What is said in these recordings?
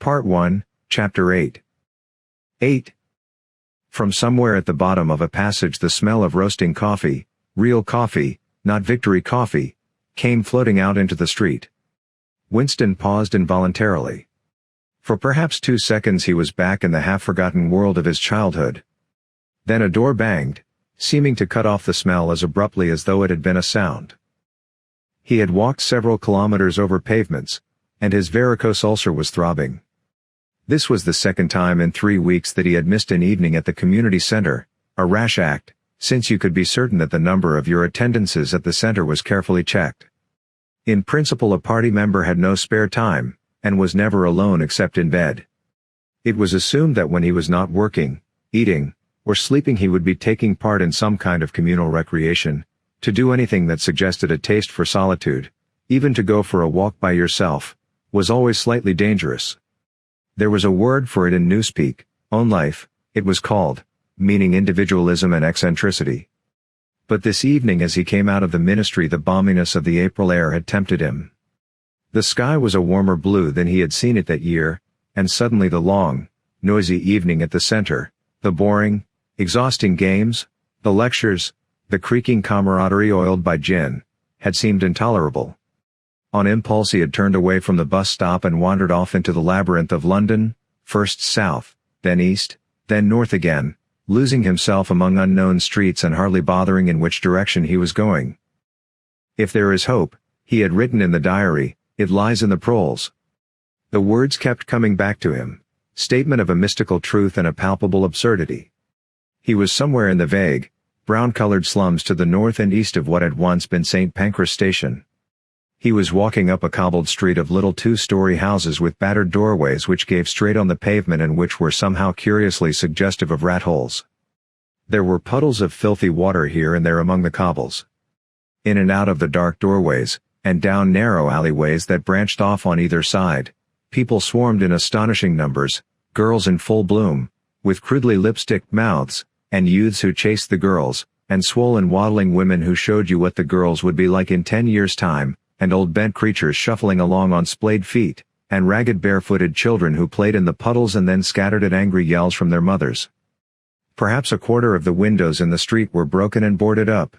Part 1, Chapter 8. 8. From somewhere at the bottom of a passage the smell of roasting coffee, real coffee, not Victory coffee, came floating out into the street. Winston paused involuntarily. For perhaps 2 seconds he was back in the half-forgotten world of his childhood. Then a door banged, seeming to cut off the smell as abruptly as though it had been a sound. He had walked several kilometers over pavements, and his varicose ulcer was throbbing. This was the second time in 3 weeks that he had missed an evening at the community center, a rash act, since you could be certain that the number of your attendances at the center was carefully checked. In principle, a party member had no spare time, and was never alone except in bed. It was assumed that when he was not working, eating, or sleeping he would be taking part in some kind of communal recreation. To do anything that suggested a taste for solitude, even to go for a walk by yourself, was always slightly dangerous. There was a word for it in newspeak, own life, it was called, meaning individualism and eccentricity. But this evening as he came out of the ministry the balminess of the April air had tempted him. The sky was a warmer blue than he had seen it that year, and suddenly the long, noisy evening at the center, the boring, exhausting games, the lectures, the creaking camaraderie oiled by gin, had seemed intolerable. On impulse he had turned away from the bus stop and wandered off into the labyrinth of London, first south, then east, then north again, losing himself among unknown streets and hardly bothering in which direction he was going. If there is hope, he had written in the diary, it lies in the proles. The words kept coming back to him, statement of a mystical truth and a palpable absurdity. He was somewhere in the vague, brown-colored slums to the north and east of what had once been St. Pancras Station. He was walking up a cobbled street of little 2-story houses with battered doorways which gave straight on the pavement and which were somehow curiously suggestive of rat holes. There were puddles of filthy water here and there among the cobbles. In and out of the dark doorways, and down narrow alleyways that branched off on either side, people swarmed in astonishing numbers, girls in full bloom, with crudely lipsticked mouths, and youths who chased the girls, and swollen waddling women who showed you what the girls would be like in 10 years' time, and old bent creatures shuffling along on splayed feet, and ragged barefooted children who played in the puddles and then scattered at angry yells from their mothers. Perhaps a quarter of the windows in the street were broken and boarded up.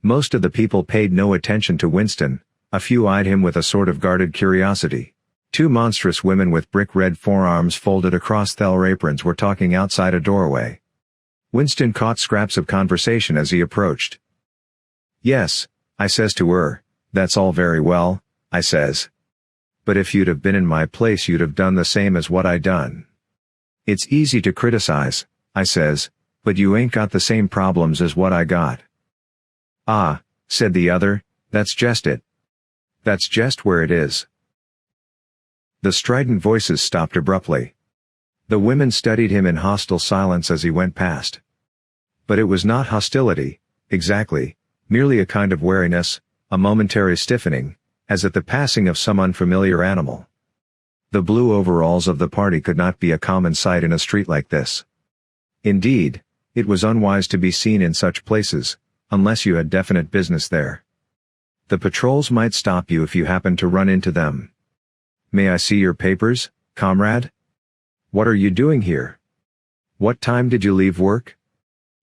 Most of the people paid no attention to Winston, a few eyed him with a sort of guarded curiosity. 2 monstrous women with brick-red forearms folded across their aprons were talking outside a doorway. Winston caught scraps of conversation as he approached. "Yes," I says to her, "that's all very well," I says. "But if you'd have been in my place you'd have done the same as what I done. It's easy to criticize," I says, "but you ain't got the same problems as what I got." "Ah," said the other, "that's just it. That's just where it is." The strident voices stopped abruptly. The women studied him in hostile silence as he went past. But it was not hostility, exactly, merely a kind of wariness, a momentary stiffening, as at the passing of some unfamiliar animal. The blue overalls of the party could not be a common sight in a street like this. Indeed, it was unwise to be seen in such places, unless you had definite business there. The patrols might stop you if you happened to run into them. "May I see your papers, comrade? What are you doing here? What time did you leave work?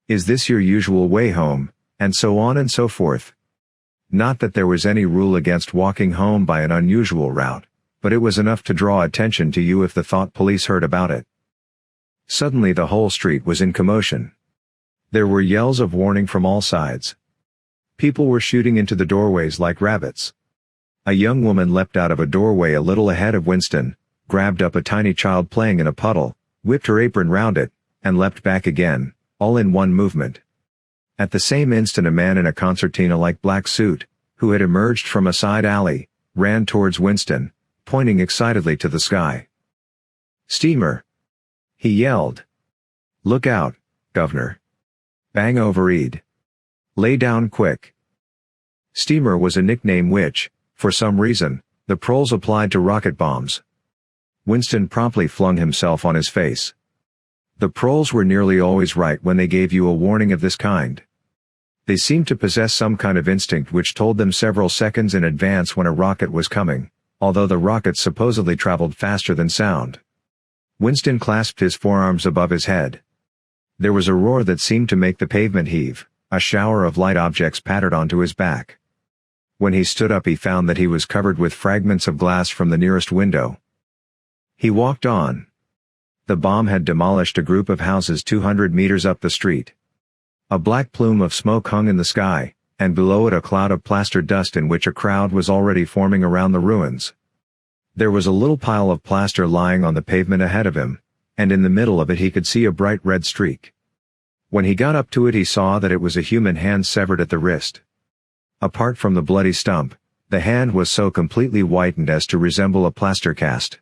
Is this your usual way home?" and so on and so forth. Not that there was any rule against walking home by an unusual route, but it was enough to draw attention to you if the thought police heard about it. Suddenly the whole street was in commotion. There were yells of warning from all sides. People were shooting into the doorways like rabbits. A young woman leapt out of a doorway a little ahead of Winston, grabbed up a tiny child playing in a puddle, whipped her apron round it, and leapt back again, all in one movement. At the same instant a man in a concertina-like black suit, who had emerged from a side alley, ran towards Winston, pointing excitedly to the sky. "Steamer!" he yelled. "Look out, governor. Bang overeed. Lay down quick." Steamer was a nickname which, for some reason, the proles applied to rocket bombs. Winston promptly flung himself on his face. The proles were nearly always right when they gave you a warning of this kind. They seemed to possess some kind of instinct which told them several seconds in advance when a rocket was coming, although the rockets supposedly traveled faster than sound. Winston clasped his forearms above his head. There was a roar that seemed to make the pavement heave. A shower of light objects pattered onto his back. When he stood up, he found that he was covered with fragments of glass from the nearest window. He walked on. The bomb had demolished a group of houses 200 meters up the street. A black plume of smoke hung in the sky, and below it a cloud of plaster dust in which a crowd was already forming around the ruins. There was a little pile of plaster lying on the pavement ahead of him, and in the middle of it he could see a bright red streak. When he got up to it, he saw that it was a human hand severed at the wrist. Apart from the bloody stump, the hand was so completely whitened as to resemble a plaster cast.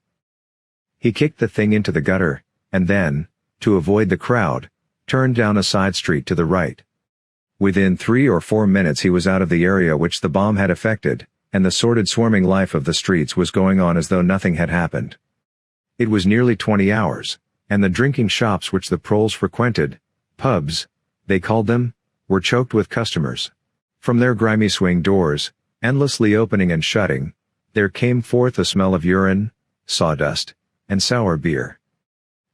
He kicked the thing into the gutter, and then, to avoid the crowd, turned down a side street to the right. Within 3 or 4 minutes he was out of the area which the bomb had affected, and the sordid swarming life of the streets was going on as though nothing had happened. It was nearly 20 hours, and the drinking shops which the proles frequented, pubs, they called them, were choked with customers. From their grimy swing doors, endlessly opening and shutting, there came forth a smell of urine, sawdust, and sour beer.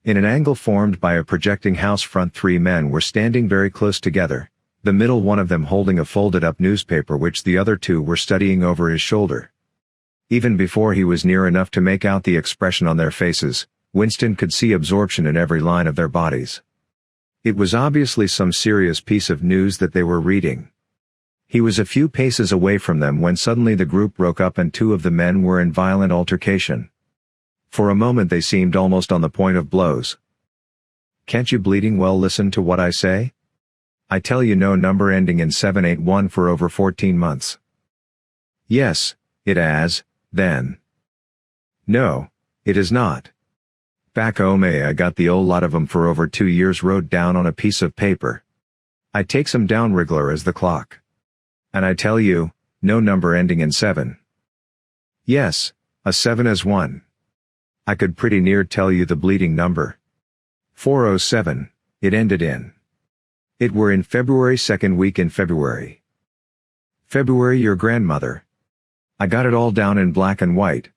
In an angle formed by a projecting house front, 3 men were standing very close together, the middle one of them holding a folded-up newspaper which the other 2 were studying over his shoulder. Even before he was near enough to make out the expression on their faces, Winston could see absorption in every line of their bodies. It was obviously some serious piece of news that they were reading. He was a few paces away from them when suddenly the group broke up and 2 of the men were in violent altercation. For a moment they seemed almost on the point of blows. "Can't you bleeding well listen to what I say? I tell you no number ending in 781 for over 14 months. Yes, it has, then. No, it is not. Back home I got the old lot of 'em for over 2 years wrote down on a piece of paper. I takes 'em down regular as the clock. And I tell you, no number ending in 7. Yes, a 7 as one. I could pretty near tell you the bleeding number. 407, it ended in. It were in February, 2nd week in February. February your grandmother. I got it all down in black and white.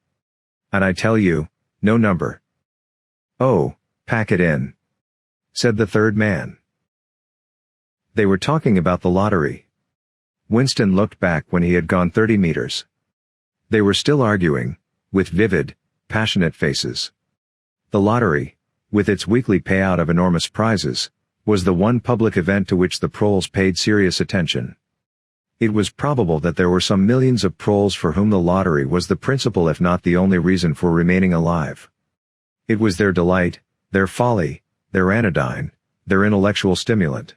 And I tell you, no number. Oh, pack it in," said the third man. They were talking about the lottery. Winston looked back when he had gone 30 meters. They were still arguing, with vivid, passionate faces. The lottery, with its weekly payout of enormous prizes, was the one public event to which the proles paid serious attention. It was probable that there were some millions of proles for whom the lottery was the principal if not the only reason for remaining alive. It was their delight, their folly, their anodyne, their intellectual stimulant.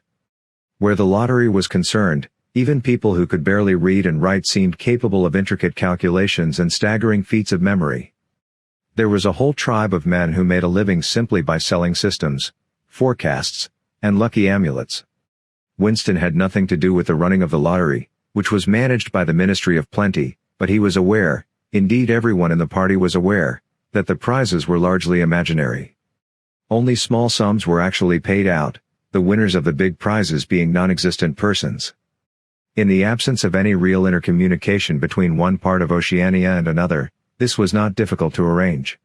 Where the lottery was concerned, even people who could barely read and write seemed capable of intricate calculations and staggering feats of memory. There was a whole tribe of men who made a living simply by selling systems, forecasts, and lucky amulets. Winston had nothing to do with the running of the lottery, which was managed by the Ministry of Plenty, but he was aware, indeed everyone in the party was aware, that the prizes were largely imaginary. Only small sums were actually paid out, the winners of the big prizes being non-existent persons. In the absence of any real intercommunication between one part of Oceania and another, this was not difficult to arrange.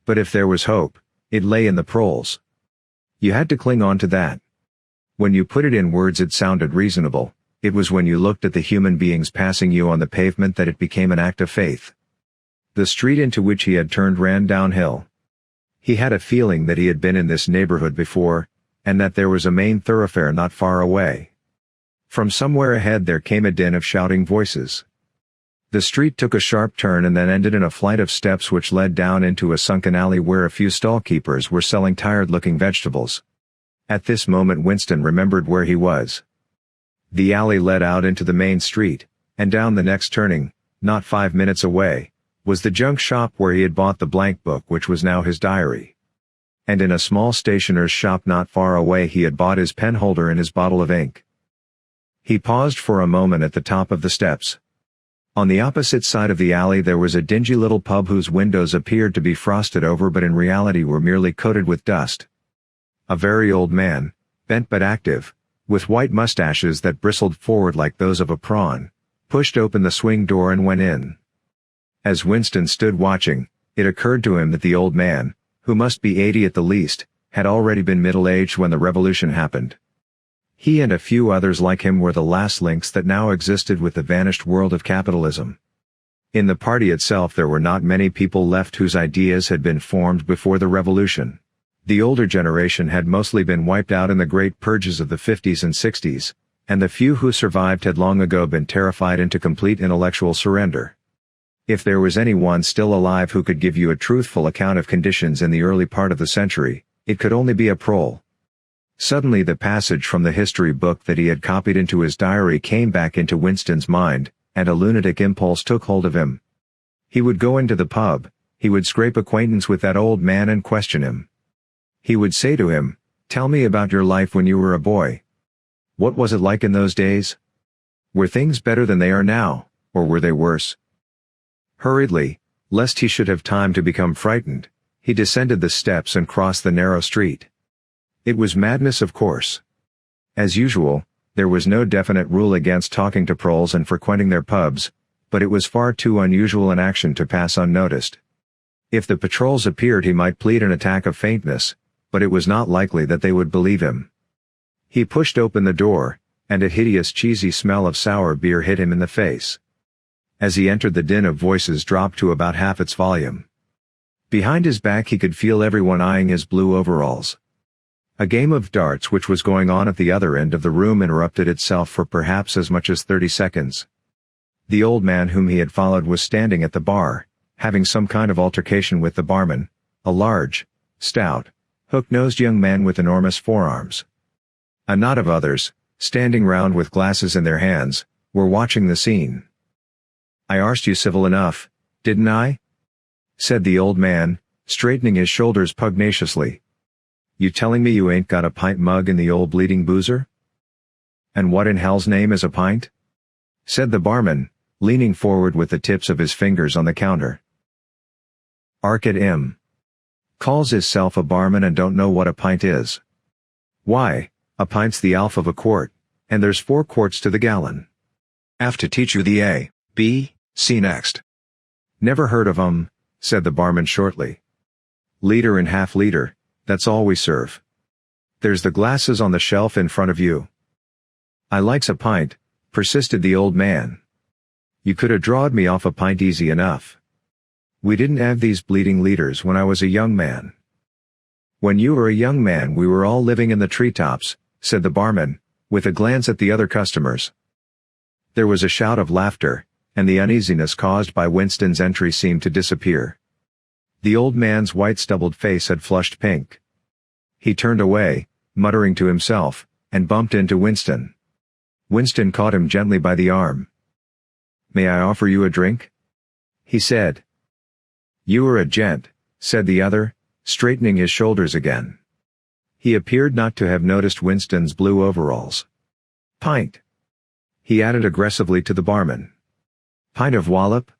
But if there was hope, it lay in the proles. You had to cling on to that. When you put it in words it sounded reasonable, it was when you looked at the human beings passing you on the pavement that it became an act of faith. The street into which he had turned ran downhill. He had a feeling that he had been in this neighborhood before, and that there was a main thoroughfare not far away. From somewhere ahead there came a din of shouting voices. The street took a sharp turn and then ended in a flight of steps which led down into a sunken alley where a few stall-keepers were selling tired-looking vegetables. At this moment Winston remembered where he was. The alley led out into the main street, and down the next turning, not 5 minutes away, was the junk shop where he had bought the blank book which was now his diary. And in a small stationer's shop not far away he had bought his pen holder and his bottle of ink. He paused for a moment at the top of the steps. On the opposite side of the alley there was a dingy little pub whose windows appeared to be frosted over but in reality were merely coated with dust. A very old man, bent but active, with white mustaches that bristled forward like those of a prawn, pushed open the swing door and went in. As Winston stood watching, it occurred to him that the old man, who must be 80 at the least, had already been middle-aged when the revolution happened. He and a few others like him were the last links that now existed with the vanished world of capitalism. In the party itself there were not many people left whose ideas had been formed before the revolution. The older generation had mostly been wiped out in the great purges of the 50s and 60s, and the few who survived had long ago been terrified into complete intellectual surrender. If there was anyone still alive who could give you a truthful account of conditions in the early part of the century, it could only be a prole. Suddenly the passage from the history book that he had copied into his diary came back into Winston's mind, and a lunatic impulse took hold of him. He would go into the pub, he would scrape acquaintance with that old man and question him. He would say to him, "Tell me about your life when you were a boy. What was it like in those days? Were things better than they are now, or were they worse?" Hurriedly, lest he should have time to become frightened, he descended the steps and crossed the narrow street. It was madness, of course. As usual, there was no definite rule against talking to proles and frequenting their pubs, but it was far too unusual an action to pass unnoticed. If the patrols appeared he might plead an attack of faintness, but it was not likely that they would believe him. He pushed open the door, and a hideous cheesy smell of sour beer hit him in the face. As he entered the din of voices dropped to about half its volume. Behind his back he could feel everyone eyeing his blue overalls. A game of darts which was going on at the other end of the room interrupted itself for perhaps as much as 30 seconds. The old man whom he had followed was standing at the bar, having some kind of altercation with the barman, a large, stout, hook-nosed young man with enormous forearms. A knot of others, standing round with glasses in their hands, were watching the scene. "I arsed you civil enough, didn't I?" said the old man, straightening his shoulders pugnaciously. "You telling me you ain't got a pint mug in the old bleeding boozer?" "And what in hell's name is a pint?" said the barman, leaning forward with the tips of his fingers on the counter. "Arcad 'im. Calls hisself a barman and don't know what a pint is. Why, a pint's the half of a quart, and there's 4 quarts to the gallon. 'Ave to teach you the A, B, C next." "Never heard of 'em," said the barman shortly. "Liter and half liter. That's all we serve. There's the glasses on the shelf in front of you." "I likes a pint," persisted the old man. "You could 'a drawed me off a pint easy enough. We didn't 'ave these bleeding liters when I was a young man." "When you were a young man we were all living in the treetops," said the barman, with a glance at the other customers. There was a shout of laughter, and the uneasiness caused by Winston's entry seemed to disappear. The old man's white stubbled face had flushed pink. He turned away, muttering to himself, and bumped into Winston. Winston caught him gently by the arm. "May I offer you a drink?" he said. "You are a gent," said the other, straightening his shoulders again. He appeared not to have noticed Winston's blue overalls. "Pint," he added aggressively to the barman. "Pint of wallop?"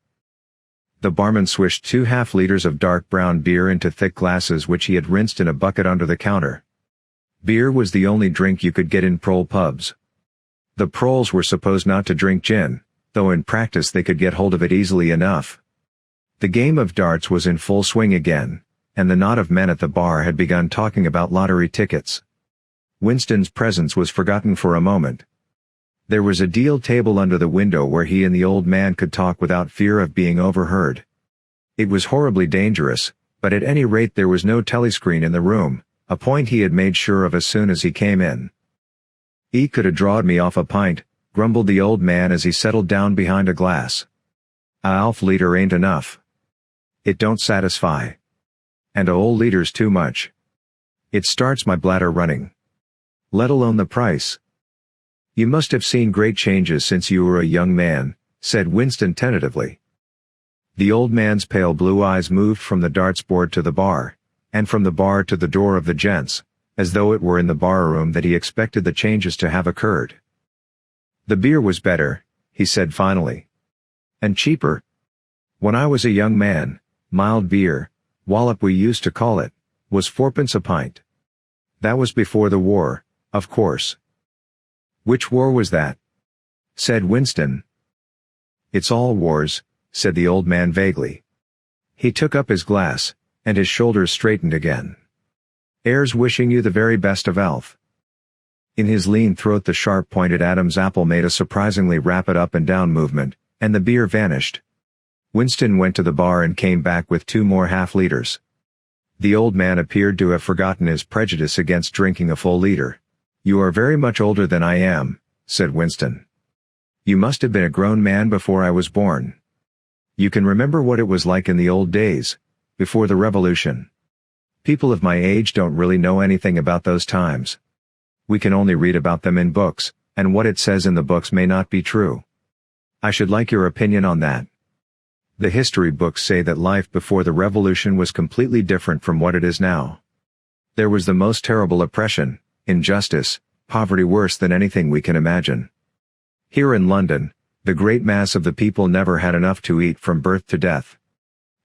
The barman swished 2 half-liters of dark brown beer into thick glasses which he had rinsed in a bucket under the counter. Beer was the only drink you could get in prole pubs. The proles were supposed not to drink gin, though in practice they could get hold of it easily enough. The game of darts was in full swing again, and the knot of men at the bar had begun talking about lottery tickets. Winston's presence was forgotten for a moment. There was a deal table under the window where he and the old man could talk without fear of being overheard. It was horribly dangerous, but at any rate there was no telescreen in the room, a point he had made sure of as soon as he came in. "'E could 'a drawed me off a pint," grumbled the old man as he settled down behind a glass. "A half liter ain't enough. It don't satisfy. And a whole liter's too much. It starts my bladder running. Let alone the price." "You must have seen great changes since you were a young man," said Winston tentatively. The old man's pale blue eyes moved from the darts board to the bar, and from the bar to the door of the gents, as though it were in the bar-room that he expected the changes to have occurred. "The beer was better," he said finally. "And cheaper. When I was a young man, mild beer, wallop we used to call it, was 4p a pint. That was before the war, of course." "Which war was that?" said Winston. "It's all wars," said the old man vaguely. He took up his glass, and his shoulders straightened again. "Heirs wishing you the very best of health." In his lean throat the sharp-pointed Adam's apple made a surprisingly rapid up and down movement, and the beer vanished. Winston went to the bar and came back with 2 more half-liters. The old man appeared to have forgotten his prejudice against drinking a full liter. "You are very much older than I am," said Winston. "You must have been a grown man before I was born. You can remember what it was like in the old days, before the revolution. People of my age don't really know anything about those times. We can only read about them in books, and what it says in the books may not be true. I should like your opinion on that. The history books say that life before the revolution was completely different from what it is now. There was the most terrible oppression, injustice, poverty worse than anything we can imagine. Here in London, the great mass of the people never had enough to eat from birth to death.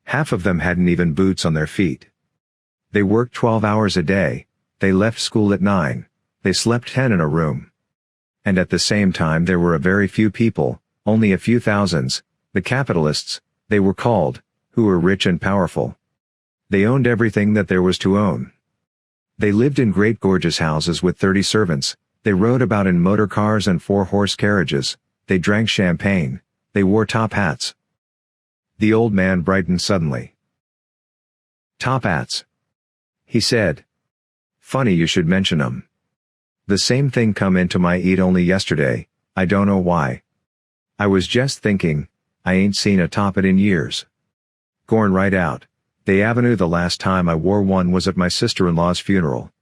Half of them hadn't even boots on their feet. They worked 12 hours a day, they left school at 9, they slept 10 in a room. And at the same time there were a very few people, only a few thousands, the capitalists, they were called, who were rich and powerful. They owned everything that there was to own. They lived in great gorgeous houses with 30 servants, they rode about in motor cars and 4-horse carriages, they drank champagne, they wore top hats. The old man brightened suddenly. "Top hats," he said. "Funny you should mention 'em. The same thing come into my head only yesterday, I don't know why. I was just thinking, I ain't seen a top hat in years. Gorn right out, the avenue the last time I wore one was at my sister-in-law's funeral.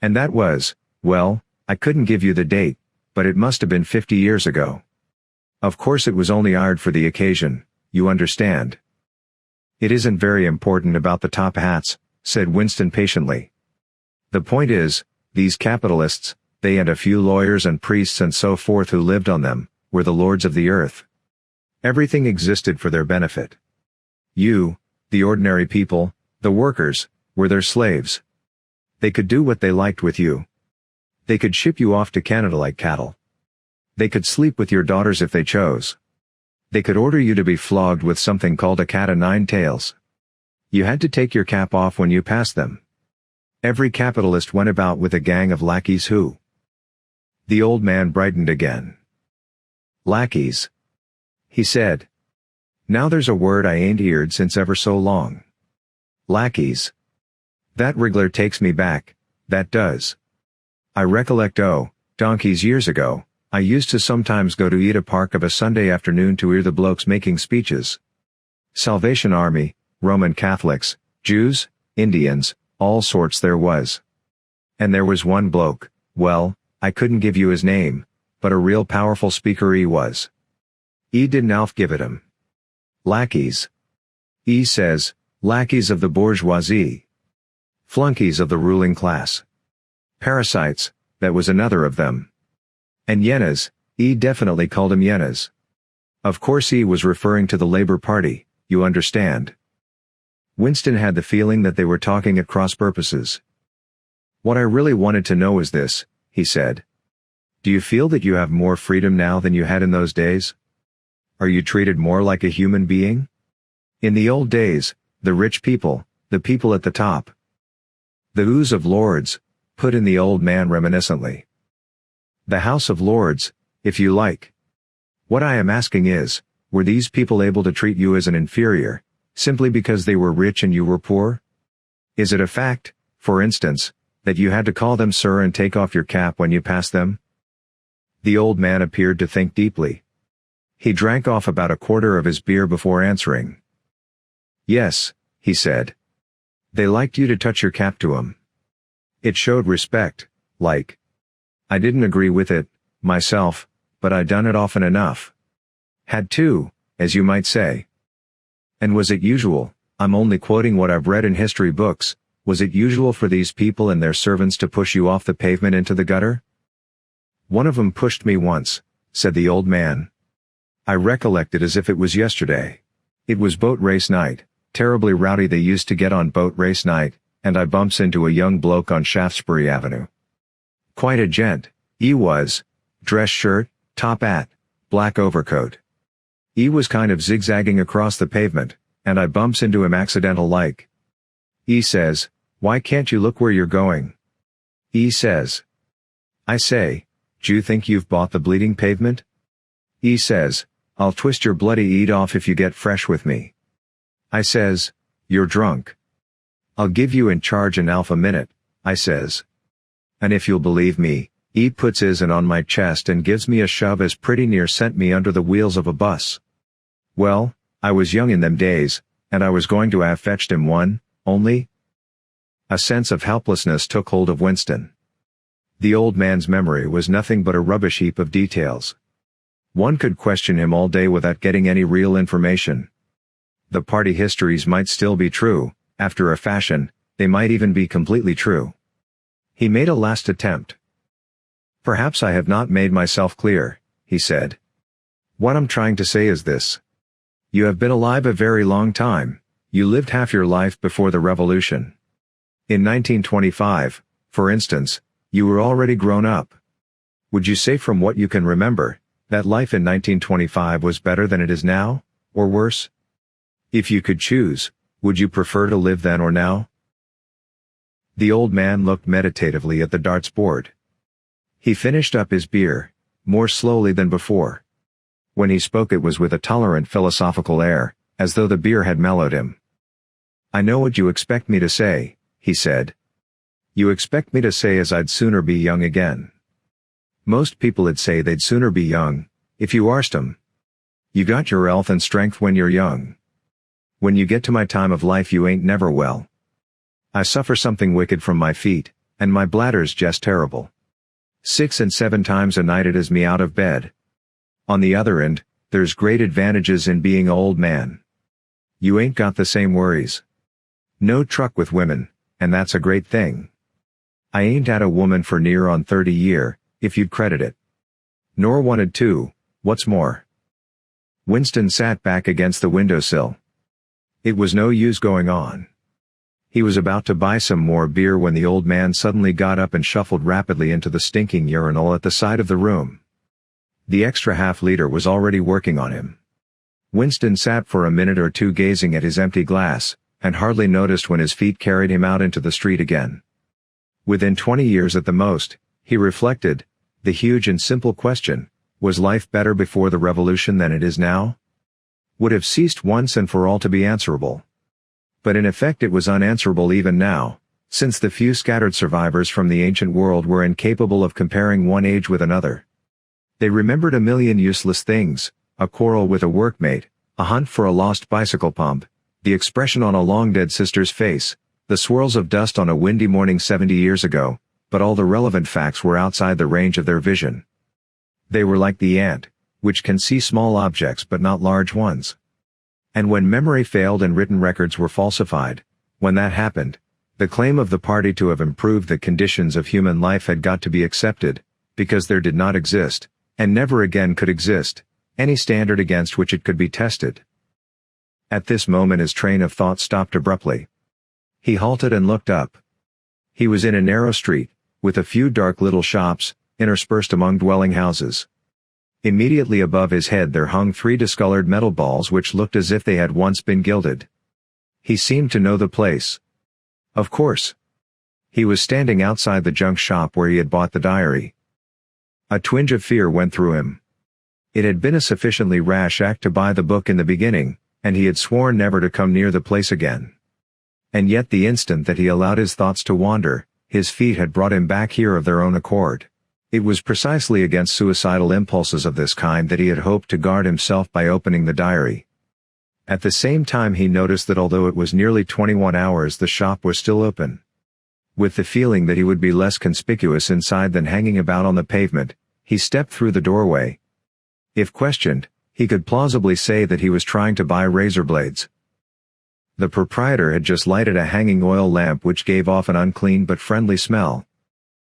And that was, well, I couldn't give you the date, but it must have been 50 years ago. Of course it was only hired for the occasion, you understand." "It isn't very important about the top hats," said Winston patiently. "The point is, these capitalists, they and a few lawyers and priests and so forth who lived on them, were the lords of the earth. Everything existed for their benefit. You, the ordinary people, the workers, were their slaves. They could do what they liked with you. They could ship you off to Canada like cattle. They could sleep with your daughters if they chose. They could order you to be flogged with something called a cat o' nine tails. You had to take your cap off when you passed them. Every capitalist went about with a gang of lackeys who—" The old man brightened again. "Lackeys," he said. "Now there's a word I ain't heard since ever so long. Lackeys. That wriggler takes me back, that does. I recollect donkeys years ago, I used to sometimes go to Eda Park of a Sunday afternoon to hear the blokes making speeches. Salvation Army, Roman Catholics, Jews, Indians, all sorts there was. And there was one bloke, well, I couldn't give you his name, but a real powerful speaker he was. E didn't Alf give it him. Lackeys. E says, lackeys of the bourgeoisie. Flunkies of the ruling class. Parasites, that was another of them. And hyenas, E definitely called him hyenas. Of course E was referring to the Labour Party, you understand." Winston had the feeling that they were talking at cross purposes. "What I really wanted to know is this," he said. "Do you feel that you have more freedom now than you had in those days? Are you treated more like a human being? In the old days, the rich people, the people at the top. The House of Lords," put in the old man reminiscently. "The House of Lords, if you like. What I am asking is, were these people able to treat you as an inferior, simply because they were rich and you were poor? Is it a fact, for instance, that you had to call them sir and take off your cap when you passed them?" The old man appeared to think deeply. He drank off about a quarter of his beer before answering. "Yes," he said. "They liked you to touch your cap to 'em. It showed respect, like. I didn't agree with it, myself, but I done it often enough. Had to, as you might say." "And was it usual, I'm only quoting what I've read in history books, was it usual for these people and their servants to push you off the pavement into the gutter?" "One of 'em pushed me once," said the old man. "I recollect it as if it was yesterday. It was boat race night, terribly rowdy they used to get on boat race night, and I bumps into a young bloke on Shaftesbury Avenue. Quite a gent, he was, dress shirt, top hat, black overcoat. E was kind of zigzagging across the pavement, and I bumps into him accidental like. E says, "Why can't you look where you're going?" E says. I say, "D'you think you've bought the bleeding pavement?" E says, "I'll twist your bloody eat off if you get fresh with me." I says, "You're drunk." "I'll give you in charge an alpha minute," I says. And if you'll believe me, E puts his hand on my chest and gives me a shove as pretty near sent me under the wheels of a bus. Well, I was young in them days, and I was going to have fetched him one, only. A sense of helplessness took hold of Winston. The old man's memory was nothing but a rubbish heap of details. One could question him all day without getting any real information. The party histories might still be true, after a fashion, they might even be completely true. He made a last attempt. "Perhaps I have not made myself clear," he said. "What I'm trying to say is this. You have been alive a very long time, you lived half your life before the revolution. In 1925, for instance, you were already grown up. Would you say from what you can remember, that life in 1925 was better than it is now, or worse? If you could choose, would you prefer to live then or now?" The old man looked meditatively at the darts board. He finished up his beer, more slowly than before. When he spoke it was with a tolerant philosophical air, as though the beer had mellowed him. "I know what you expect me to say," he said. "You expect me to say as I'd sooner be young again. Most people'd say they'd sooner be young, if you arst 'em. You got your health and strength when you're young. When you get to my time of life you ain't never well. I suffer something wicked from my feet, and my bladder's just terrible. 6 and 7 times a night it is me out of bed. On the other end, there's great advantages in being a old man. You ain't got the same worries. No truck with women, and that's a great thing. I ain't had a woman for near on 30 year, if you'd credit it. Nor wanted to, what's more." Winston sat back against the windowsill. It was no use going on. He was about to buy some more beer when the old man suddenly got up and shuffled rapidly into the stinking urinal at the side of the room. The extra half-liter was already working on him. Winston sat for a minute or two gazing at his empty glass, and hardly noticed when his feet carried him out into the street again. Within 20 years at the most, he reflected, the huge and simple question, was life better before the revolution than it is now? Would have ceased once and for all to be answerable. But in effect it was unanswerable even now, since the few scattered survivors from the ancient world were incapable of comparing one age with another. They remembered a million useless things, a quarrel with a workmate, a hunt for a lost bicycle pump, the expression on a long-dead sister's face, the swirls of dust on a windy morning 70 years ago, but all the relevant facts were outside the range of their vision. They were like the ant, which can see small objects but not large ones. And when memory failed and written records were falsified, when that happened, the claim of the party to have improved the conditions of human life had got to be accepted, because there did not exist, and never again could exist, any standard against which it could be tested. At this moment his train of thought stopped abruptly. He halted and looked up. He was in a narrow street, with a few dark little shops, interspersed among dwelling houses. Immediately above his head there hung 3 discolored metal balls which looked as if they had once been gilded. He seemed to know the place. Of course. He was standing outside the junk shop where he had bought the diary. A twinge of fear went through him. It had been a sufficiently rash act to buy the book in the beginning, and he had sworn never to come near the place again. And yet the instant that he allowed his thoughts to wander, his feet had brought him back here of their own accord. It was precisely against suicidal impulses of this kind that he had hoped to guard himself by opening the diary. At the same time he noticed that although it was nearly 21 hours the shop was still open. With the feeling that he would be less conspicuous inside than hanging about on the pavement, he stepped through the doorway. If questioned, he could plausibly say that he was trying to buy razor blades. The proprietor had just lighted a hanging oil lamp which gave off an unclean but friendly smell.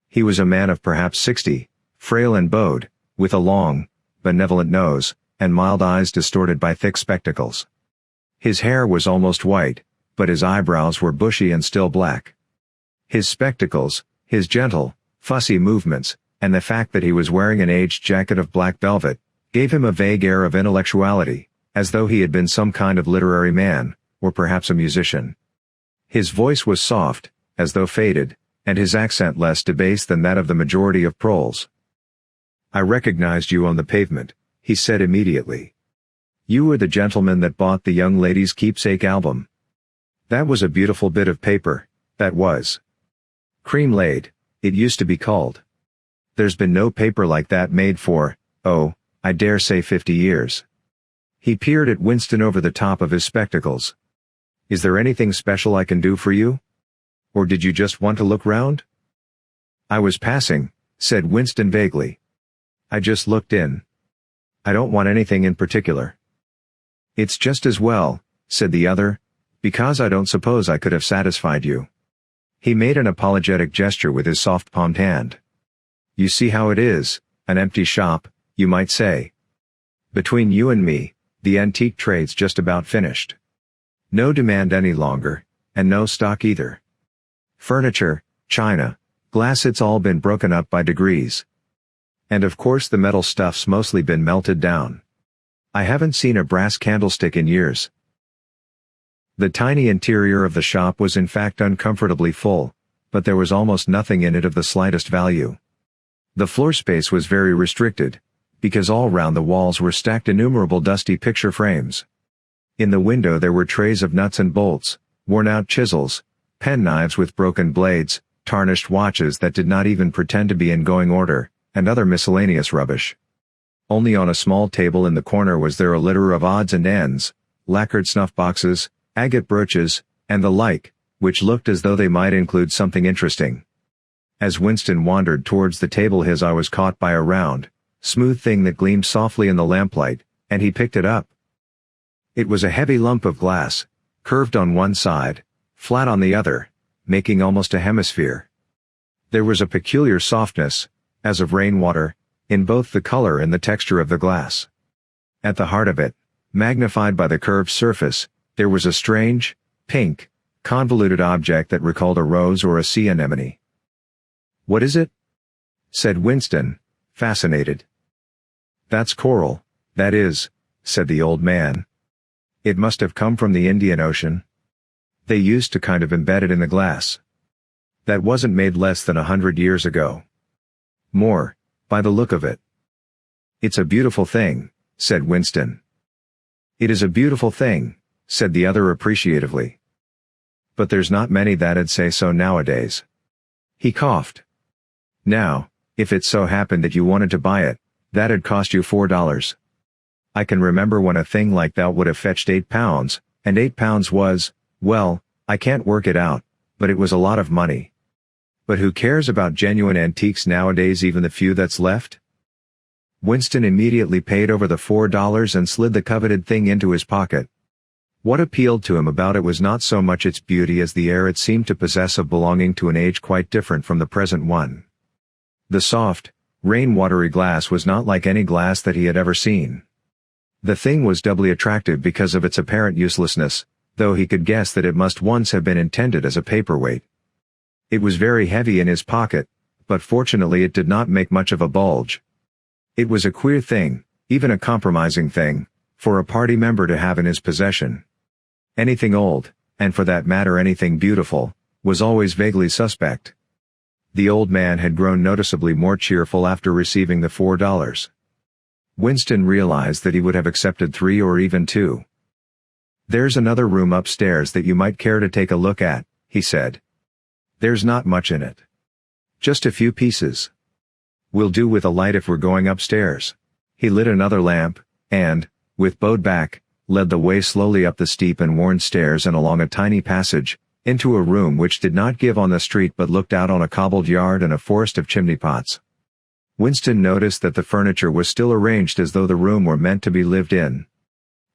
He was a man of perhaps 60, frail and bowed, with a long, benevolent nose, and mild eyes distorted by thick spectacles. His hair was almost white, but his eyebrows were bushy and still black. His spectacles, his gentle, fussy movements, and the fact that he was wearing an aged jacket of black velvet, gave him a vague air of intellectuality, as though he had been some kind of literary man, or perhaps a musician. His voice was soft, as though faded, and his accent less debased than that of the majority of proles. "I recognized you on the pavement," he said immediately. "You were the gentleman that bought the young lady's keepsake album. That was a beautiful bit of paper, that was. Cream laid, it used to be called. There's been no paper like that made for, oh, I dare say 50 years. He peered at Winston over the top of his spectacles. "Is there anything special I can do for you? Or did you just want to look round?" "I was passing," said Winston vaguely. "I just looked in. I don't want anything in particular." "It's just as well," said the other, "because I don't suppose I could have satisfied you." He made an apologetic gesture with his soft-palmed hand. "You see how it is, an empty shop, you might say. Between you and me, the antique trade's just about finished. No demand any longer, and no stock either. Furniture, china, glass, it's all been broken up by degrees. And of course the metal stuff's mostly been melted down. I haven't seen a brass candlestick in years." The tiny interior of the shop was in fact uncomfortably full, but there was almost nothing in it of the slightest value. The floor space was very restricted, because all round the walls were stacked innumerable dusty picture frames. In the window there were trays of nuts and bolts, worn-out chisels, penknives with broken blades, tarnished watches that did not even pretend to be in going order, and other miscellaneous rubbish. Only on a small table in the corner was there a litter of odds and ends, lacquered snuff boxes, agate brooches, and the like, which looked as though they might include something interesting. As Winston wandered towards the table his eye was caught by a round, smooth thing that gleamed softly in the lamplight, and he picked it up. It was a heavy lump of glass, curved on one side, flat on the other, making almost a hemisphere. There was a peculiar softness, as of rainwater, in both the color and the texture of the glass. At the heart of it, magnified by the curved surface, there was a strange, pink, convoluted object that recalled a rose or a sea anemone. "What is it?" said Winston, fascinated. "That's coral, that is," said the old man. "It must have come from the Indian Ocean. They used to kind of embed it in the glass. That wasn't made less than 100 years ago. More, by the look of it." "It's a beautiful thing," said Winston. "It is a beautiful thing," said the other appreciatively. "But there's not many that'd say so nowadays." He coughed. "Now, if it so happened that you wanted to buy it, that'd cost you $4. I can remember when a thing like that would have fetched £8, and £8 was, well, I can't work it out, but it was a lot of money. But who cares about genuine antiques nowadays, even the few that's left?" Winston immediately paid over the $4 and slid the coveted thing into his pocket. What appealed to him about it was not so much its beauty as the air it seemed to possess of belonging to an age quite different from the present one. The soft, rain-watery glass was not like any glass that he had ever seen. The thing was doubly attractive because of its apparent uselessness, though he could guess that it must once have been intended as a paperweight. It was very heavy in his pocket, but fortunately it did not make much of a bulge. It was a queer thing, even a compromising thing, for a party member to have in his possession. Anything old, and for that matter anything beautiful, was always vaguely suspect. The old man had grown noticeably more cheerful after receiving the $4. Winston realized that he would have accepted 3 or even 2. "There's another room upstairs that you might care to take a look at," he said. "There's not much in it. Just a few pieces. We'll do with a light if we're going upstairs." He lit another lamp, and, with bowed back, led the way slowly up the steep and worn stairs and along a tiny passage, into a room which did not give on the street but looked out on a cobbled yard and a forest of chimney pots. Winston noticed that the furniture was still arranged as though the room were meant to be lived in.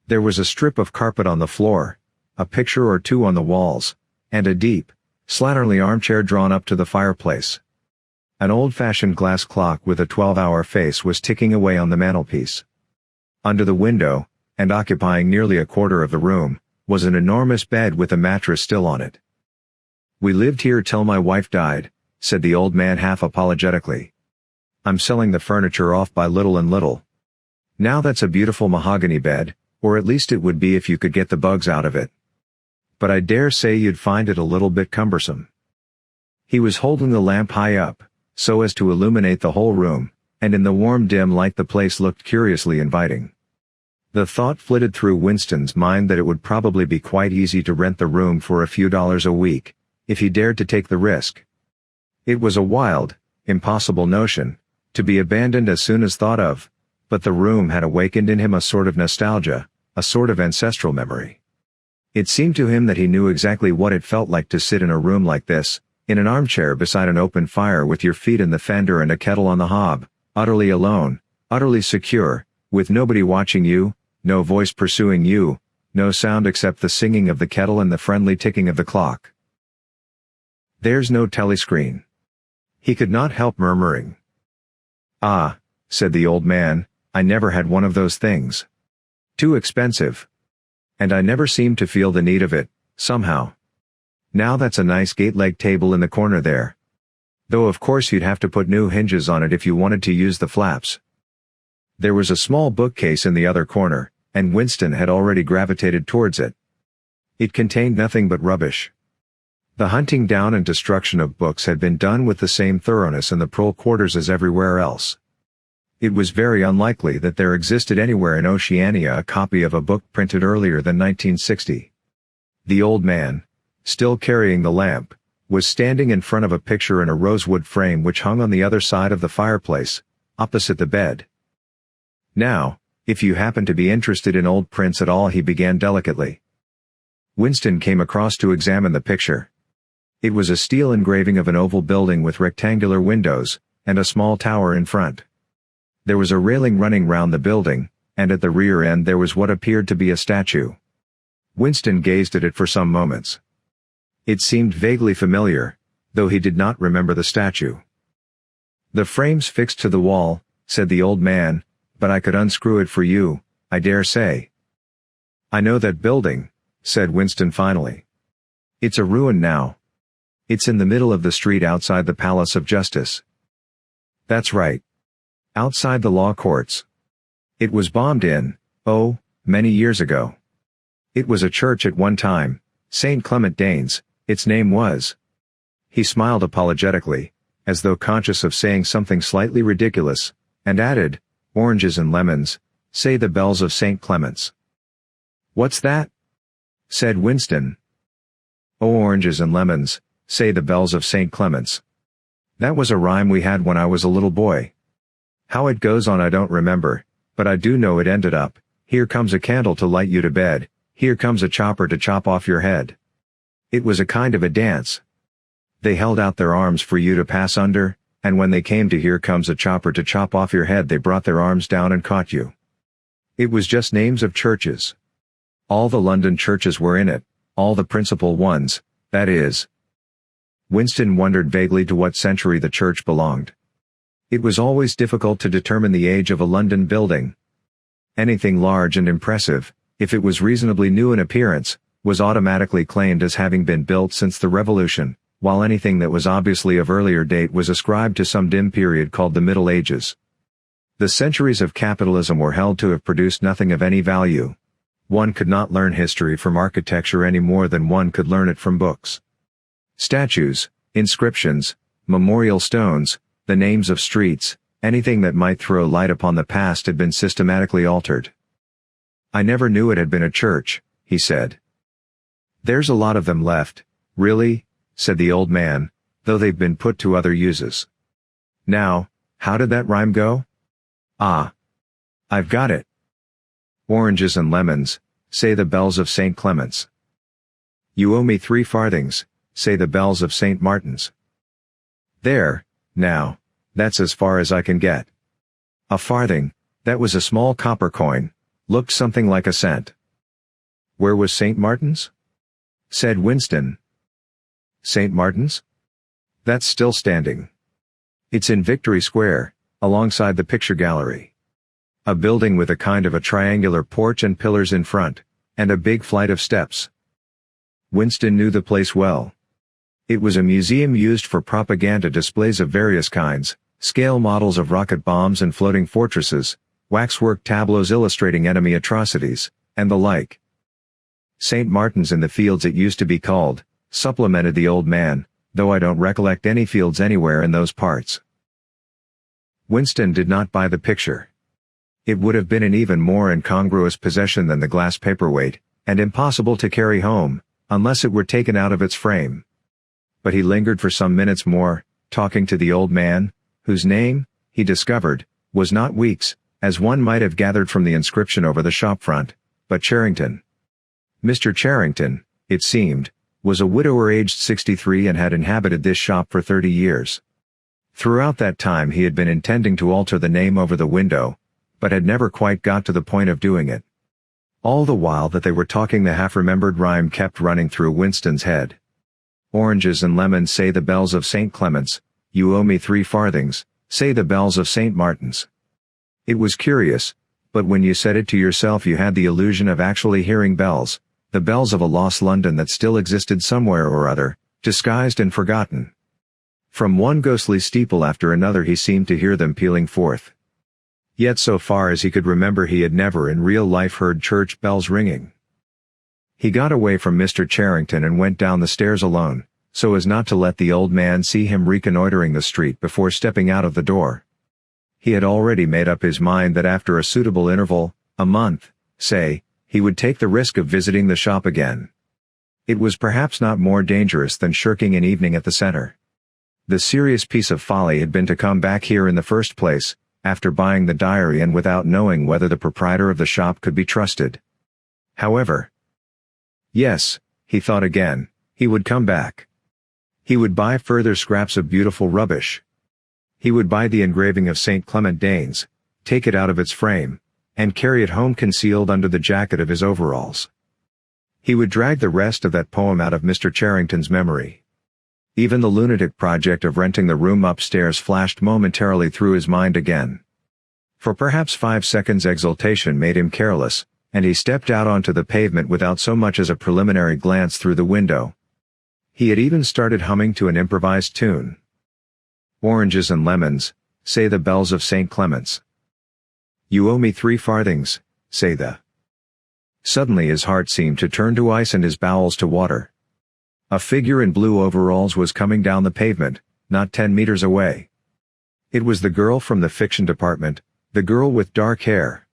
There was a strip of carpet on the floor, a picture or two on the walls, and a deep, slatternly armchair drawn up to the fireplace. An old-fashioned glass clock with a 12-hour face was ticking away on the mantelpiece. Under the window, and occupying nearly a quarter of the room, was an enormous bed with a mattress still on it. "We lived here till my wife died," said the old man half apologetically. "I'm selling the furniture off by little and little. Now that's a beautiful mahogany bed, Or at least it would be if you could get the bugs out of it. But I dare say you'd find it a little bit cumbersome. He was holding the lamp high up, so as to illuminate the whole room, and in the warm dim light the place looked curiously inviting. The thought flitted through Winston's mind that it would probably be quite easy to rent the room for a few dollars a week, if he dared to take the risk. It was a wild, impossible notion, to be abandoned as soon as thought of, but the room had awakened in him a sort of nostalgia, a sort of ancestral memory. It seemed to him that he knew exactly what it felt like to sit in a room like this, in an armchair beside an open fire with your feet in the fender and a kettle on the hob, utterly alone, utterly secure, with nobody watching you, no voice pursuing you, no sound except the singing of the kettle and the friendly ticking of the clock. There's no telescreen. He could not help murmuring. Ah, said the old man, I never had one of those things. Too expensive. And I never seemed to feel the need of it, somehow. Now that's a nice gate-leg table in the corner there. Though of course you'd have to put new hinges on it if you wanted to use the flaps. There was a small bookcase in the other corner, and Winston had already gravitated towards it. It contained nothing but rubbish. The hunting down and destruction of books had been done with the same thoroughness in the prole quarters as everywhere else. It was very unlikely that there existed anywhere in Oceania a copy of a book printed earlier than 1960. The old man, still carrying the lamp, was standing in front of a picture in a rosewood frame which hung on the other side of the fireplace, opposite the bed. Now, if you happen to be interested in old prints at all, he began delicately. Winston came across to examine the picture. It was a steel engraving of an oval building with rectangular windows, and a small tower in front. There was a railing running round the building, and at the rear end there was what appeared to be a statue. Winston gazed at it for some moments. It seemed vaguely familiar, though he did not remember the statue. The frame's fixed to the wall, said the old man, but I could unscrew it for you, I dare say. I know that building, said Winston finally. It's a ruin now. It's in the middle of the street outside the Palace of Justice. That's right. Outside the law courts. It was bombed in, many years ago. It was a church at one time, St. Clement Danes, its name was. He smiled apologetically, as though conscious of saying something slightly ridiculous, and added, Oranges and lemons, say the bells of St. Clement's. What's that? Said Winston. Oh, oranges and lemons, say the bells of St. Clement's. That was a rhyme we had when I was a little boy. How it goes on I don't remember, but I do know it ended up, here comes a candle to light you to bed, here comes a chopper to chop off your head. It was a kind of a dance. They held out their arms for you to pass under, and when they came to here comes a chopper to chop off your head they brought their arms down and caught you. It was just names of churches. All the London churches were in it, all the principal ones, that is. Winston wondered vaguely to what century the church belonged. It was always difficult to determine the age of a London building. Anything large and impressive, if it was reasonably new in appearance, was automatically claimed as having been built since the Revolution, while anything that was obviously of earlier date was ascribed to some dim period called the Middle Ages. The centuries of capitalism were held to have produced nothing of any value. One could not learn history from architecture any more than one could learn it from books. Statues, inscriptions, memorial stones, the names of streets, anything that might throw light upon the past had been systematically altered. I never knew it had been a church, he said. There's a lot of them left, really, said the old man, though they've been put to other uses. Now, how did that rhyme go? Ah. I've got it. Oranges and lemons, say the bells of St. Clement's. You owe me 3 farthings, say the bells of St. Martin's. There, now, that's as far as I can get. A farthing, that was a small copper coin, looked something like a cent. Where was St. Martin's? Said Winston. St. Martin's? That's still standing. It's in Victory Square, alongside the picture gallery. A building with a kind of a triangular porch and pillars in front, and a big flight of steps. Winston knew the place well. It was a museum used for propaganda displays of various kinds, scale models of rocket bombs and floating fortresses, waxwork tableaus illustrating enemy atrocities, and the like. St. Martin's in the Fields it used to be called, supplemented the old man, though I don't recollect any fields anywhere in those parts. Winston did not buy the picture. It would have been an even more incongruous possession than the glass paperweight, and impossible to carry home, unless it were taken out of its frame. But he lingered for some minutes more, talking to the old man, whose name, he discovered, was not Weeks, as one might have gathered from the inscription over the shop front, but Charrington. Mr. Charrington, it seemed, was a widower aged 63 and had inhabited this shop for 30 years. Throughout that time he had been intending to alter the name over the window, but had never quite got to the point of doing it. All the while that they were talking the half-remembered rhyme kept running through Winston's head. Oranges and lemons say the bells of St. Clement's, you owe me 3 farthings, say the bells of St. Martin's. It was curious, but when you said it to yourself you had the illusion of actually hearing bells, the bells of a lost London that still existed somewhere or other, disguised and forgotten. From one ghostly steeple after another he seemed to hear them pealing forth. Yet so far as he could remember he had never in real life heard church bells ringing. He got away from Mr. Charrington and went down the stairs alone, so as not to let the old man see him reconnoitering the street before stepping out of the door. He had already made up his mind that after a suitable interval, a month, say, he would take the risk of visiting the shop again. It was perhaps not more dangerous than shirking an evening at the center. The serious piece of folly had been to come back here in the first place, after buying the diary and without knowing whether the proprietor of the shop could be trusted. However, yes, he thought again, he would come back. He would buy further scraps of beautiful rubbish. He would buy the engraving of St. Clement Danes, take it out of its frame, and carry it home concealed under the jacket of his overalls. He would drag the rest of that poem out of Mr. Charrington's memory. Even the lunatic project of renting the room upstairs flashed momentarily through his mind again. For perhaps 5 seconds exultation made him careless, and he stepped out onto the pavement without so much as a preliminary glance through the window. He had even started humming to an improvised tune. Oranges and lemons, say the bells of St. Clement's. You owe me 3 farthings, say the. Suddenly his heart seemed to turn to ice and his bowels to water. A figure in blue overalls was coming down the pavement, not 10 meters away. It was the girl from the fiction department, the girl with dark hair.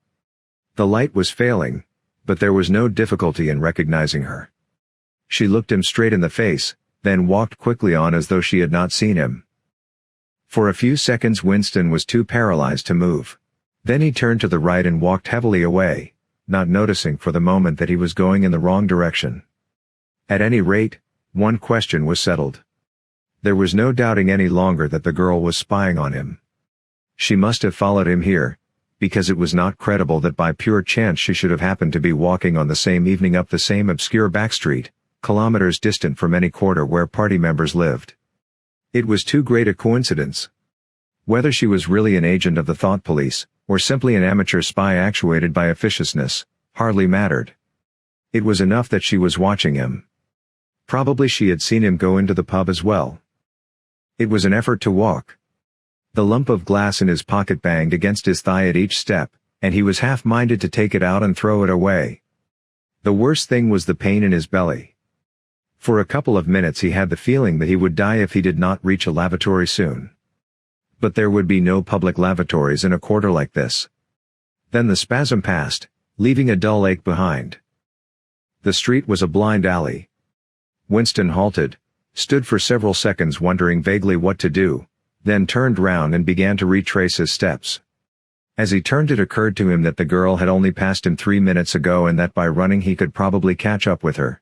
The light was failing, but there was no difficulty in recognizing her. She looked him straight in the face, then walked quickly on as though she had not seen him. For a few seconds Winston was too paralyzed to move. Then he turned to the right and walked heavily away, not noticing for the moment that he was going in the wrong direction. At any rate, one question was settled. There was no doubting any longer that the girl was spying on him. She must have followed him here, because it was not credible that by pure chance she should have happened to be walking on the same evening up the same obscure back street, kilometers distant from any quarter where party members lived. It was too great a coincidence. Whether she was really an agent of the thought police, or simply an amateur spy actuated by officiousness, hardly mattered. It was enough that she was watching him. Probably she had seen him go into the pub as well. It was an effort to walk. The lump of glass in his pocket banged against his thigh at each step, and he was half-minded to take it out and throw it away. The worst thing was the pain in his belly. For a couple of minutes he had the feeling that he would die if he did not reach a lavatory soon. But there would be no public lavatories in a quarter like this. Then the spasm passed, leaving a dull ache behind. The street was a blind alley. Winston halted, stood for several seconds wondering vaguely what to do, then turned round and began to retrace his steps. As he turned it occurred to him that the girl had only passed him 3 minutes ago and that by running he could probably catch up with her.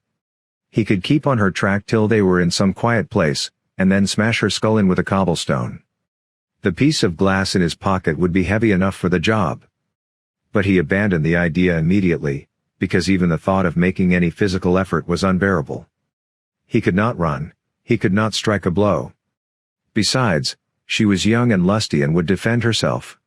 He could keep on her track till they were in some quiet place, and then smash her skull in with a cobblestone. The piece of glass in his pocket would be heavy enough for the job. But he abandoned the idea immediately, because even the thought of making any physical effort was unbearable. He could not run, he could not strike a blow. Besides, she was young and lusty and would defend herself.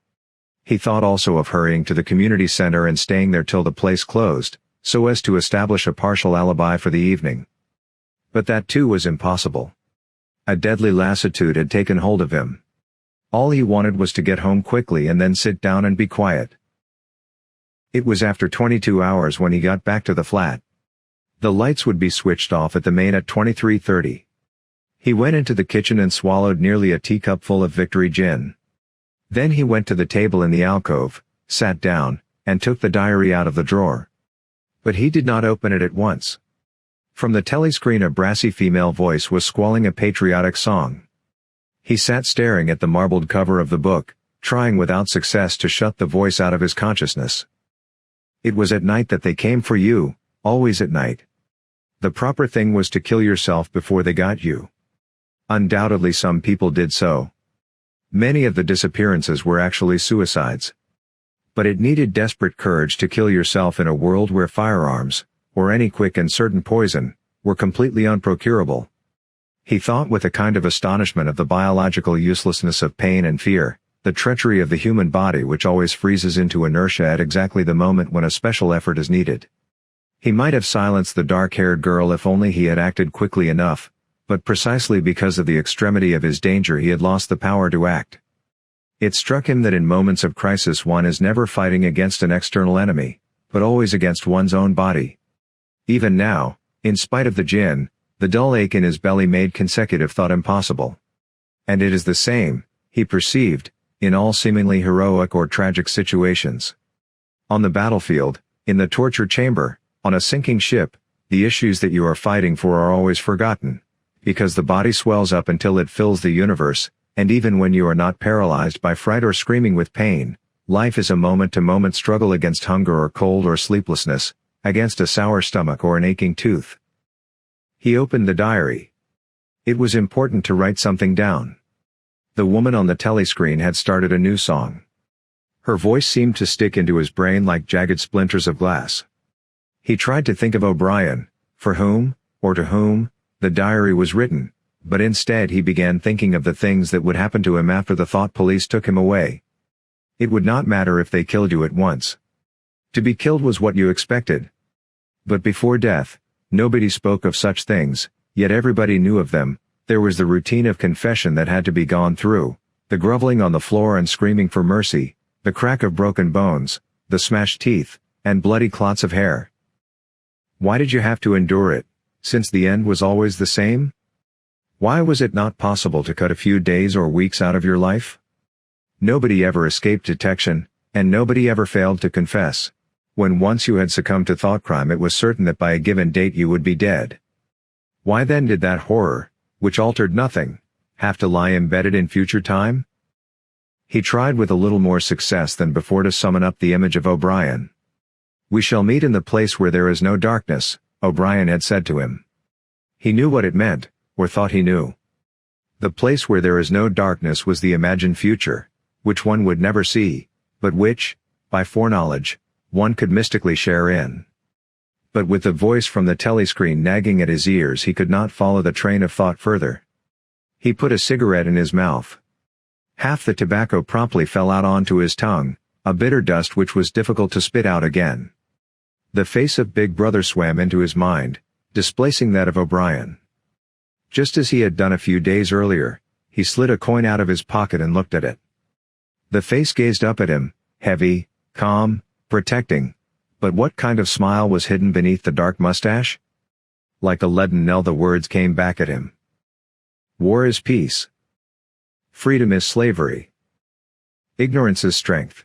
He thought also of hurrying to the community center and staying there till the place closed, so as to establish a partial alibi for the evening. But that too was impossible. A deadly lassitude had taken hold of him. All he wanted was to get home quickly and then sit down and be quiet. It was after 22 hours when he got back to the flat. The lights would be switched off at the main at 23:30. He went into the kitchen and swallowed nearly a teacup full of Victory gin. Then he went to the table in the alcove, sat down, and took the diary out of the drawer. But he did not open it at once. From the telescreen a brassy female voice was squalling a patriotic song. He sat staring at the marbled cover of the book, trying without success to shut the voice out of his consciousness. It was at night that they came for you, always at night. The proper thing was to kill yourself before they got you. Undoubtedly some people did so. Many of the disappearances were actually suicides. But it needed desperate courage to kill yourself in a world where firearms, or any quick and certain poison, were completely unprocurable. He thought with a kind of astonishment of the biological uselessness of pain and fear, the treachery of the human body which always freezes into inertia at exactly the moment when a special effort is needed. He might have silenced the dark-haired girl if only he had acted quickly enough, but precisely because of the extremity of his danger he had lost the power to act. It struck him that in moments of crisis one is never fighting against an external enemy, but always against one's own body. Even now, in spite of the gin, the dull ache in his belly made consecutive thought impossible. And it is the same, he perceived, in all seemingly heroic or tragic situations. On the battlefield, in the torture chamber, on a sinking ship, the issues that you are fighting for are always forgotten, because the body swells up until it fills the universe, and even when you are not paralyzed by fright or screaming with pain, life is a moment-to-moment struggle against hunger or cold or sleeplessness, against a sour stomach or an aching tooth. He opened the diary. It was important to write something down. The woman on the telescreen had started a new song. Her voice seemed to stick into his brain like jagged splinters of glass. He tried to think of O'Brien, for whom, or to whom, the diary was written, but instead he began thinking of the things that would happen to him after the thought police took him away. It would not matter if they killed you at once. To be killed was what you expected. But before death, nobody spoke of such things, yet everybody knew of them. There was the routine of confession that had to be gone through, the groveling on the floor and screaming for mercy, the crack of broken bones, the smashed teeth, and bloody clots of hair. Why did you have to endure it, since the end was always the same? Why was it not possible to cut a few days or weeks out of your life? Nobody ever escaped detection, and nobody ever failed to confess. When once you had succumbed to thought crime it was certain that by a given date you would be dead. Why then did that horror, which altered nothing, have to lie embedded in future time? He tried with a little more success than before to summon up the image of O'Brien. "We shall meet in the place where there is no darkness," O'Brien had said to him. He knew what it meant, or thought he knew. The place where there is no darkness was the imagined future, which one would never see, but which, by foreknowledge, one could mystically share in. But with the voice from the telescreen nagging at his ears he could not follow the train of thought further. He put a cigarette in his mouth. Half the tobacco promptly fell out onto his tongue, a bitter dust which was difficult to spit out again. The face of Big Brother swam into his mind, displacing that of O'Brien. Just as he had done a few days earlier, he slid a coin out of his pocket and looked at it. The face gazed up at him, heavy, calm, protecting, but what kind of smile was hidden beneath the dark mustache? Like a leaden knell the words came back at him. War is peace. Freedom is slavery. Ignorance is strength.